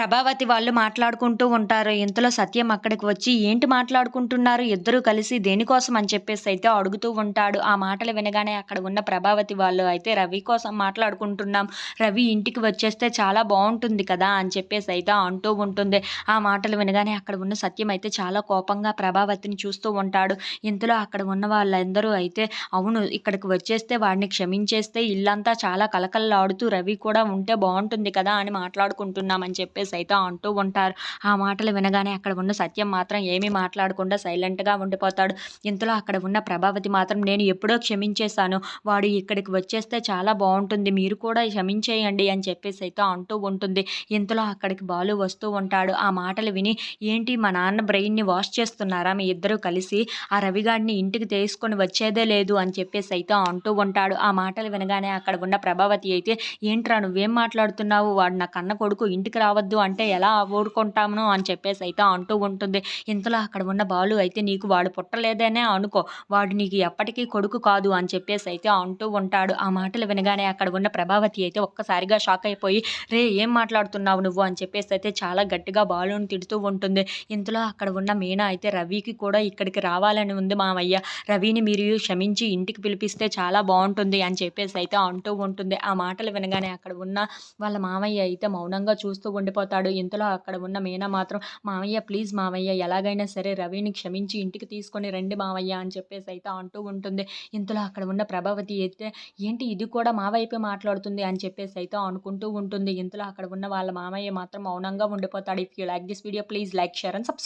ప్రభావతి వాళ్ళు మాట్లాడుకుంటూ ఉంటారు. ఇంతలో సత్యం అక్కడికి వచ్చి, "ఏంటి మాట్లాడుకుంటున్నారు ఇద్దరూ కలిసి దేనికోసం?" అని చెప్పేసైతే అడుగుతూ ఉంటాడు. ఆ మాటలు వినగానే అక్కడ ఉన్న ప్రభావతి వాళ్ళు అయితే, "రవి కోసం మాట్లాడుకుంటున్నాం. రవి ఇంటికి వచ్చేస్తే చాలా బావుంటుంది కదా!" అని చెప్పేసైతే అంటూ ఉంటుంది. ఆ మాటలు వినగానే అక్కడ ఉన్న సత్యం అయితే చాలా కోపంగా ప్రభావతిని చూస్తూ ఉంటాడు. ఇంతలో అక్కడ ఉన్న వాళ్ళందరూ అయితే, "అవును, ఇక్కడికి వచ్చేస్తే వాడిని క్షమించేస్తే ఇల్లంతా చాలా కళకళలాడుతూ రవి కూడా ఉంటే బావుంటుంది కదా!" అని మాట్లాడుకుంటున్నామని చెప్పేసైతే అంటూ ఉంటారు. ఆ మాటలు వినగానే అక్కడ ఉన్న సత్యం మాత్రం ఏమీ మాట్లాడకుండా సైలెంట్‌గా ఉండిపోతాడు. ఇంతలో అక్కడ ఉన్న ప్రభావతి మాత్రం, "నేను ఎప్పుడో క్షమించేశాను. వాడు ఇక్కడికి వచ్చేస్తే చాలా బావుంటుంది. మీరు కూడా క్షమించేయండి" అని చెప్పేసైతే అంటూ ఉంటుంది. ఇంతలో అక్కడికి బాలు వస్తూ ఉంటాడు. ఆ మాటలు విని, "ఏంటి మా నాన్న బ్రెయిన్‌ని వాష్ చేస్తున్నారా మీ ఇద్దరు కలిసి? ఆ రవిగాడిని ఇంటికి తీసుకొని వచ్చేదే లేదు" అని చెప్పేసైతే అంటూ ఉంటాడు. ఆ మాటలు వినగానే అక్కడ ఉన్న ప్రభావతి అయితే, "ఏంట్రా నువ్వేం మాట్లాడుతున్నావు? వాడు నా కన్న కొడుకు, ఇంటికి రావద్దు అంటే ఎలా ఊరుకుంటాను" అని చెప్పేసైతే అంటూ ఉంటుంది. ఇంతలో అక్కడ ఉన్న బాలు అయితే, "నీకు వాడు పుట్టలేదనే అనుకో. వాడు నీకు ఎప్పటికీ కొడుకు కాదు" అని చెప్పేసైతే అంటూ ఉంటాడు. ఆ మాటలు వినగానే అక్కడ ఉన్న ప్రభావతి అయితే ఒక్కసారిగా షాక్ అయిపోయి, "రేయ్! ఏం మాట్లాడుతున్నావు నువ్వు?" అని చెప్పేసైతే చాలా గట్టిగా బాలుని తిడుతూ ఉంటుంది. ఇంతలో అక్కడ ఉన్న మీనా అయితే, "రవికి కూడా ఇక్కడికి రావాలని ఉంది మావయ్య. రవిని మీరు క్షమించి ఇంటికి పిలిపిస్తే చాలా బావుంటుంది" అని చెప్పేసైతే అంటూ ఉంటుంది. ఆ మాటలు వినగానే అక్కడ ఉన్న వాళ్ళ మామయ్య అయితే మౌనంగా చూస్తూ ఉండిపోతాడు. ఇంతలో అక్కడ ఉన్న మీనా మాత్రం, "మామయ్య, ప్లీజ్ మామయ్య, ఎలాగైనా సరే రవిని క్షమించి ఇంటికి తీసుకొని రండి మామయ్య" అని చెప్పేసైతే అంటూ ఉంటుంది. ఇంతలో అక్కడ ఉన్న ప్రభావతి అయితే, "ఏంటి ఇది కూడా మా వైపే మాట్లాడుతుంది" అని చెప్పేసైతే అనుకుంటూ ఉంటుంది. ఇంతలో అక్కడ ఉన్న వాళ్ళ మామయ్య మాత్రం మౌనంగా ఉండిపోతాడు. If you like this video please like, share and subscribe.